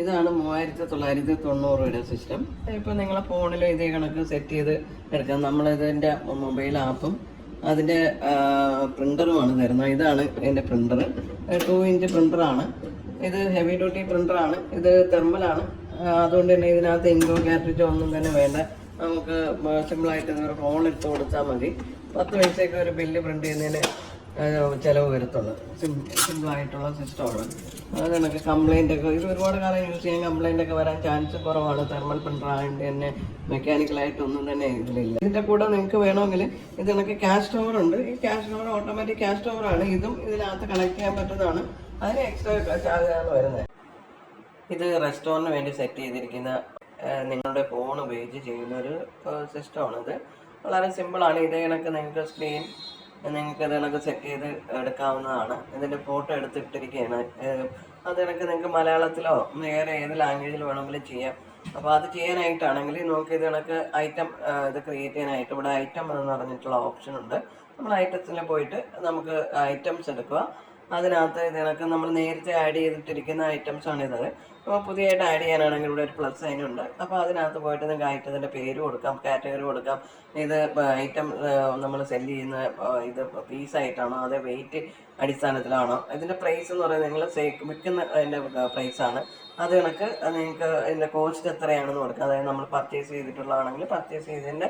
ഇതാണ് 3990 സിസ്റ്റം. ഇപ്പോൾ നിങ്ങളെ ഫോണിൽ ഇതേ കണക്ക് സെറ്റ് ചെയ്ത് എടുക്കാം. നമ്മളിതിൻ്റെ മൊബൈൽ ആപ്പും അതിൻ്റെ പ്രിൻ്ററുമാണ് തരുന്നത്. ഇതാണ് ഇതിൻ്റെ പ്രിൻ്റർ. 2 ഇഞ്ച് പ്രിൻ്ററാണ് ഇത്. ഹെവി ഡ്യൂട്ടി പ്രിൻ്ററാണ് ഇത്. തെർമലാണ്. അതുകൊണ്ട് തന്നെ ഇതിനകത്ത് ഇൻഡോ കാർട്രിഡ്ജോ ഒന്നും തന്നെ വേണ്ട. നമുക്ക് സിമ്പിളായിട്ട് ഒരു ഫോൺ എടുത്ത് കൊടുത്താൽ മതി. 10 പൈസയൊക്കെ ഒരു ബില്ല് പ്രിൻ്റ് ചെയ്യുന്നതിന് ചിലവ് വരത്തുള്ളൂ. സിമ്പിളായിട്ടുള്ള സിസ്റ്റമാണ്. അത് കണക്ക് കംപ്ലൈൻ്റൊക്കെ ഇത് ഒരുപാട് കാലം യൂസ് ചെയ്യാൻ കംപ്ലൈൻ്റൊക്കെ വരാൻ ചാൻസ് കുറവാണ്. തെർമൽ പ്രിൻ്റർ ആയതുകൊണ്ട് തന്നെ മെക്കാനിക്കലായിട്ടൊന്നും തന്നെ ഇതിലില്ല. ഇതിൻ്റെ കൂടെ നിങ്ങൾക്ക് വേണമെങ്കിൽ ഇത് കണക്ക് ക്യാഷ് സ്റ്റോവർ ഉണ്ട്. ഈ ക്യാഷ് സ്റ്റോവർ ഓട്ടോമാറ്റിക് ക്യാഷ് സ്റ്റോവറാണ്. ഇതും ഇതിനകത്ത് കണക്ട് ചെയ്യാൻ പറ്റുന്നതാണ്. അതിന് എക്സ്ട്രാ ചാർജാണ് വരുന്നത്. ഇത് റെസ്റ്റോറൻറ്റിന് വേണ്ടി സെറ്റ് ചെയ്തിരിക്കുന്ന നിങ്ങളുടെ ഫോൺ ഉപയോഗിച്ച് ചെയ്യുന്ന ഒരു സിസ്റ്റമാണിത്. വളരെ സിമ്പിളാണ്. ഇതേ കണക്ക് നിങ്ങൾക്ക് സ്ക്രീൻ നിങ്ങൾക്ക് ഇത് കണക്ക് സെറ്റ് ചെയ്ത് എടുക്കാവുന്നതാണ്. ഇതിൻ്റെ ഫോട്ടോ എടുത്തിട്ടിരിക്കുകയാണ്. അത് കണക്ക് നിങ്ങൾക്ക് മലയാളത്തിലോ വേറെ ഏത് ലാംഗ്വേജിൽ വേണമെങ്കിലും ചെയ്യാം. അപ്പോൾ അത് ചെയ്യാനായിട്ടാണെങ്കിൽ നമുക്ക് ഇത് കണക്ക് ഐറ്റം ഇത് ക്രിയേറ്റ് ചെയ്യാനായിട്ട് ഇവിടെ ഐറ്റം എന്ന് പറഞ്ഞിട്ടുള്ള ഓപ്ഷൻ ഉണ്ട്. നമ്മൾ ഐറ്റത്തിൽ പോയിട്ട് നമുക്ക് ഐറ്റംസ് എടുക്കുക. അതിനകത്ത് ഇത് കണക്ക് നമ്മൾ നേരത്തെ ആഡ് ചെയ്തിട്ടിരിക്കുന്ന ഐറ്റംസാണിത്. അപ്പോൾ പുതിയതായിട്ട് ആഡ് ചെയ്യാനാണെങ്കിൽ ഇവിടെ ഒരു പ്ലസ് സൈൻ ഉണ്ട്. അപ്പോൾ അതിനകത്ത് പോയിട്ട് നിങ്ങൾക്ക് ഐറ്റത്തിൻ്റെ പേര് കൊടുക്കാം, കാറ്റഗറി കൊടുക്കാം. ഇത് ഐറ്റം നമ്മൾ സെല് ചെയ്യുന്ന ഇത് പീസായിട്ടാണോ അതേ വെയിറ്റ് അടിസ്ഥാനത്തിലാണോ, ഇതിൻ്റെ പ്രൈസ് എന്ന് പറയുന്നത് നിങ്ങൾ വിൽക്കുന്ന അതിൻ്റെ പ്രൈസാണ്. അത് കണക്ക് നിങ്ങൾക്ക് ഇതിൻ്റെ കോസ്റ്റ് എത്രയാണെന്ന് കൊടുക്കാം. അതായത് നമ്മൾ പർച്ചേസ് ചെയ്തിട്ടുള്ളതാണെങ്കിൽ പർച്ചേസ് ചെയ്തതിൻ്റെ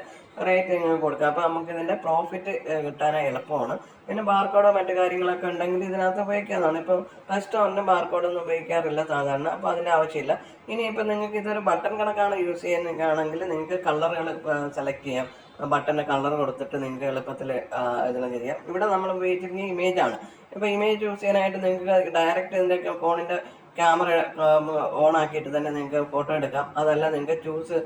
റേറ്റ് നിങ്ങൾക്ക് കൊടുക്കാം. അപ്പോൾ നമുക്ക് ഇതിൻ്റെ പ്രോഫിറ്റ് കിട്ടാനായി എളുപ്പമാണ്. പിന്നെ ബാർകോഡോ മറ്റു കാര്യങ്ങളൊക്കെ ഉണ്ടെങ്കിൽ ഇതിനകത്ത് ഉപയോഗിക്കാവുന്നതാണ്. ഇപ്പം റെസ്റ്റോറൻറ്റ് ബാർകോഡൊന്നും ഉപയോഗിക്കാറില്ല സാധാരണ. അപ്പോൾ അതിൻ്റെ ആവശ്യമില്ല. ഇനിയിപ്പോൾ നിങ്ങൾക്ക് ഇതൊരു ബട്ടൺ കണക്കാണ് യൂസ് ചെയ്യുന്നതാണെങ്കിൽ നിങ്ങൾക്ക് കളറുകൾ സെലക്ട് ചെയ്യാം. ബട്ടൻ്റെ കളർ കൊടുത്തിട്ട് നിങ്ങൾക്ക് എളുപ്പത്തിൽ ഇതിനെ ചെയ്യാം. ഇവിടെ നമ്മൾ ഉപയോഗിച്ചിരിക്കുന്ന ഇമേജാണ്. ഇപ്പോൾ ഇമേജ് ചൂസ് ചെയ്യാനായിട്ട് നിങ്ങൾക്ക് ഡയറക്റ്റ് ഇതിൻ്റെ ഫോണിൻ്റെ ക്യാമറ ഓൺ ആക്കിയിട്ട് തന്നെ നിങ്ങൾക്ക് ഫോട്ടോ എടുക്കാം. അതല്ല നിങ്ങൾക്ക് ചൂസ്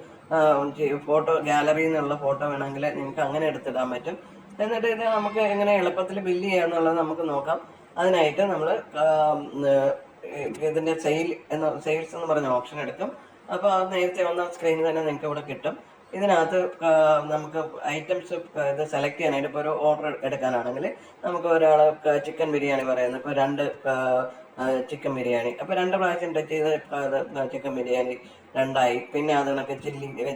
ഫോട്ടോ ഗാലറിയിൽ നിന്നുള്ള ഫോട്ടോ വേണമെങ്കിൽ നിങ്ങൾക്ക് അങ്ങനെ എടുത്തിടാൻ പറ്റും. എന്നിട്ട് ഇത് നമുക്ക് എങ്ങനെ എളുപ്പത്തിൽ ബില്ല് ചെയ്യാമെന്നുള്ളത് നമുക്ക് നോക്കാം. അതിനായിട്ട് നമ്മൾ ഇതിൻ്റെ സെയിൽസ് എന്ന് പറഞ്ഞ ഓപ്ഷൻ എടുക്കും. അപ്പോൾ അത് നേരത്തെ വന്ന സ്ക്രീനിൽ തന്നെ നിങ്ങൾക്ക് ഇവിടെ കിട്ടും. ഇതിനകത്ത് നമുക്ക് ഐറ്റംസ് ഇത് സെലക്ട് ചെയ്യാനായിട്ട് ഇപ്പോൾ ഒരു ഓർഡർ എടുക്കാനാണെങ്കിൽ നമുക്ക് ഒരാൾ ചിക്കൻ ബിരിയാണി പറയുന്നത്, ഇപ്പോൾ 2 ചിക്കൻ ബിരിയാണി, അപ്പോൾ 2 പ്രാവശ്യം ടച്ച് ചെയ്ത് ചിക്കൻ ബിരിയാണി 2ആയി. പിന്നെ അത് കണക്ക്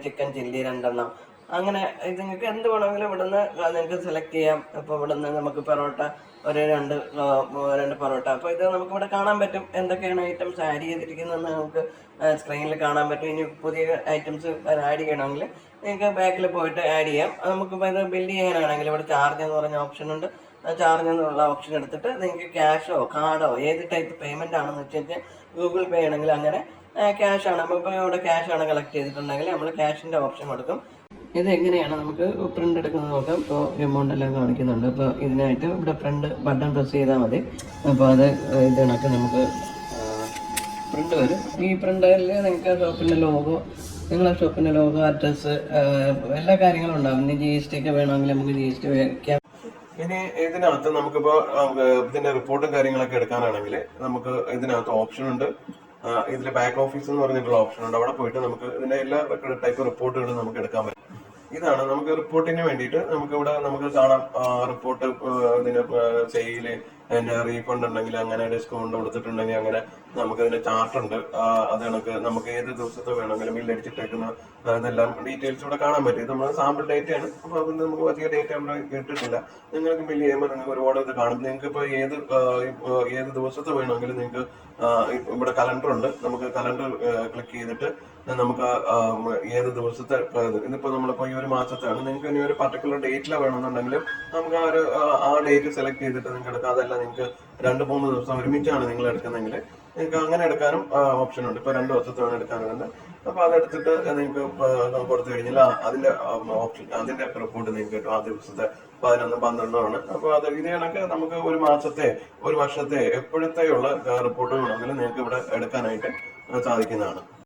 ചിക്കൻ ചില്ലി 2 അങ്ങനെ ഇത് നിങ്ങൾക്ക് എന്ത് വേണമെങ്കിലും ഇവിടുന്ന് നിങ്ങൾക്ക് സെലക്ട് ചെയ്യാം. ഇപ്പോൾ ഇവിടുന്ന് നമുക്ക് പൊറോട്ട ഒരു 2 പൊറോട്ട. അപ്പോൾ ഇത് നമുക്കിവിടെ കാണാൻ പറ്റും എന്തൊക്കെയാണ് ഐറ്റംസ് ആഡ് ചെയ്തിരിക്കുന്നതെന്ന് നമുക്ക് സ്ക്രീനിൽ കാണാൻ പറ്റും. ഇനി പുതിയ ഐറ്റംസ് ആഡ് ചെയ്യണമെങ്കിൽ നിങ്ങൾക്ക് ബാക്കിൽ പോയിട്ട് ആഡ് ചെയ്യാം. നമുക്കിപ്പോൾ ഇത് ബില്ല് ചെയ്യാനാണെങ്കിൽ ഇവിടെ ചാർജ് എന്ന് പറഞ്ഞ ഓപ്ഷൻ ഉണ്ട്. ചാർജ് എന്നുള്ള ഓപ്ഷൻ എടുത്തിട്ട് നിങ്ങൾക്ക് ക്യാഷോ കാർഡോ ഏത് ടൈപ്പ് പേയ്മെൻ്റ് ആണെന്ന് വെച്ച് കഴിഞ്ഞാൽ ഗൂഗിൾ പേ ആണെങ്കിൽ അങ്ങനെ ക്യാഷാണ്. നമ്മളിപ്പോൾ ഇവിടെ ക്യാഷാണ് കളക്ട് ചെയ്തിട്ടുണ്ടെങ്കിൽ നമ്മൾ ക്യാഷിൻ്റെ ഓപ്ഷൻ കൊടുക്കും. ഇത് എങ്ങനെയാണ് നമുക്ക് പ്രിൻ്റ് എടുക്കുന്നത് നോക്കാം. ഇപ്പോൾ എമൗണ്ട് എല്ലാം കാണിക്കുന്നുണ്ട്. അപ്പോൾ ഇതിനായിട്ട് ഇവിടെ പ്രിൻ്റ് ബട്ടൺ പ്രസ് ചെയ്താൽ മതി. അപ്പോൾ അത് ഇത് കണക്ക് നമുക്ക് പ്രിൻ്റ് വരും. ഈ പ്രിൻ്റിൽ നിങ്ങൾക്ക് ഷോപ്പിൻ്റെ ലോഗോ, നിങ്ങളെ ഷോപ്പിൻ്റെ ലോഗോ, അഡ്രസ്സ്, എല്ലാ കാര്യങ്ങളും ഉണ്ടാകും. ഇനി GST ഒക്കെ വേണമെങ്കിൽ നമുക്ക് GST വയ്ക്കാം. ഇനി ഇതിനകത്ത് നമുക്കിപ്പോൾ ഇതിന്റെ റിപ്പോർട്ടും കാര്യങ്ങളൊക്കെ എടുക്കാനാണെങ്കിൽ നമുക്ക് ഇതിനകത്ത് ഓപ്ഷൻ ഉണ്ട്. ഇതിൽ ബാക്ക് ഓഫീസ് എന്ന് പറഞ്ഞിട്ടുള്ള ഓപ്ഷൻ ഉണ്ട്. അവിടെ പോയിട്ട് നമുക്ക് ഇതിന്റെ എല്ലാ ടൈപ്പ് റിപ്പോർട്ടുകളും നമുക്ക് എടുക്കാൻ പറ്റും. ഇതാണ് നമുക്ക് റിപ്പോർട്ടിന് വേണ്ടിയിട്ട് നമുക്ക് കാണാം. റിപ്പോർട്ട് ഇതിന് സെയില്, അതിന്റെ റീഫണ്ട് ഉണ്ടെങ്കിൽ അങ്ങനെ, ഡിസ്കൗണ്ട് കൊടുത്തിട്ടുണ്ടെങ്കിൽ അങ്ങനെ നമുക്കതിന്റെ ചാർട്ട് ഉണ്ട്. അത് കണക്ക് നമുക്ക് ഏത് ദിവസത്തെ വേണമെങ്കിലും ബില്ല് അടിച്ചിട്ടേക്കുന്ന ഇതെല്ലാം ഡീറ്റെയിൽസ് ഇവിടെ കാണാൻ പറ്റും. ഇത് നമ്മൾ സാമ്പിൾ ഡേറ്റയാണ്. അപ്പോൾ അതുകൊണ്ട് നമുക്ക് വലിയ ഡേറ്റ നമ്മൾ കേട്ടിട്ടില്ല. നിങ്ങൾക്ക് ബില്ല് ചെയ്യുമ്പോൾ നിങ്ങൾക്ക് ഒരുപാട് ഇത് കാണും. നിങ്ങൾക്ക് ഇപ്പോൾ ഏത് ദിവസത്തെ വേണമെങ്കിലും നിങ്ങൾക്ക് ഇവിടെ കലണ്ടർ ഉണ്ട്. നമുക്ക് കലണ്ടർ ക്ലിക്ക് ചെയ്തിട്ട് നമുക്ക് ഏത് ദിവസത്തെ ഇതിപ്പോൾ നമ്മളിപ്പോൾ ഈ ഒരു മാസത്തെയാണ്, നിങ്ങൾക്ക് ഇനി ഒരു പർട്ടിക്കുലർ ഡേറ്റിലാണ് വേണമെന്നുണ്ടെങ്കിൽ നമുക്ക് ആ ഡേറ്റ് സെലക്ട് ചെയ്തിട്ട് നിങ്ങൾക്ക് എടുക്കാം. അതല്ല നിങ്ങൾക്ക് 2-3 ദിവസം ഒരുമിച്ചാണ് നിങ്ങൾ എടുക്കുന്നതെങ്കിൽ നിങ്ങൾക്ക് അങ്ങനെ എടുക്കാനും ഓപ്ഷൻ ഉണ്ട്. ഇപ്പോൾ 2 ദിവസത്തെ വേണം എടുക്കാനുണ്ട്. അപ്പോൾ അതെടുത്തിട്ട് നിങ്ങൾക്ക് കൊടുത്തു കഴിഞ്ഞാൽ അതിന്റെ ഓപ്ഷൻ, അതിന്റെ റിപ്പോർട്ട് നിങ്ങൾക്ക് കിട്ടും. ആ ദിവസത്തെ 11-12 ആണ്. അപ്പോൾ അത് ഇത് കണക്ക് നമുക്ക് ഒരു മാസത്തെ, ഒരു വർഷത്തെ, എപ്പോഴത്തെയുള്ള റിപ്പോർട്ട് വേണമെങ്കിലും നിങ്ങൾക്ക് ഇവിടെ എടുക്കാനായിട്ട് സാധിക്കുന്നതാണ്.